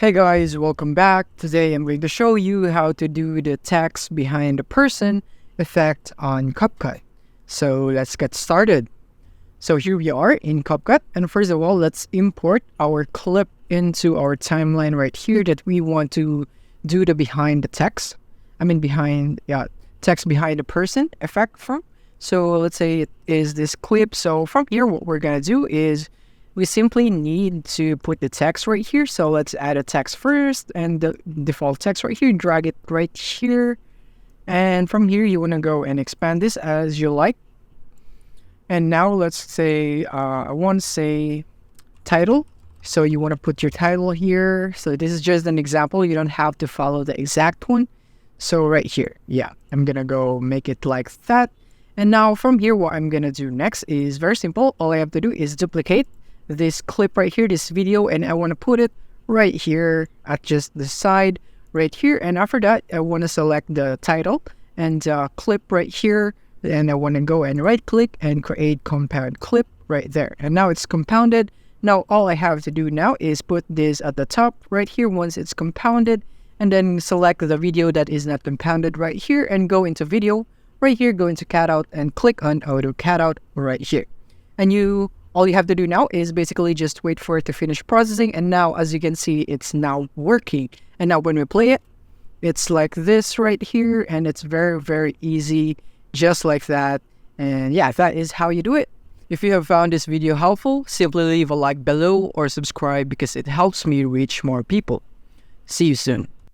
Hey guys, welcome back. Today I'm going to show you how to do the text behind the person effect on CapCut. So let's get started. So here we are in CapCut, and first of all, let's import our clip into our timeline right here that we want to do the behind the text. Text behind the person effect from. So let's say it is this clip. So from here, what we're gonna do is we simply need to put the text right here. So let's add a text first and the default text right here, drag it right here. And from here, you want to go and expand this as you like. And now let's say, I want to say title. So you want to put your title here. So this is just an example. You don't have to follow the exact one. So right here, yeah, I'm going to go make it like that. And now from here, what I'm going to do next is very simple. All I have to do is duplicate this clip right here, this video, and I want to put it right here at just the side right here. And after that, I want to select the title and clip right here, and I want to go and right click and create compound clip right there. And now it's compounded. Now all I have to do now is put this at the top right here once it's compounded, and then select the video that is not compounded right here and go into video right here, go into cutout and click on auto cutout right here. And all you have to do now is basically just wait for it to finish processing. And now, as you can see, it's now working. And now when we play it, it's like this right here. And it's very, very easy, just like that. And yeah, that is how you do it. If you have found this video helpful, simply leave a like below or subscribe because it helps me reach more people. See you soon.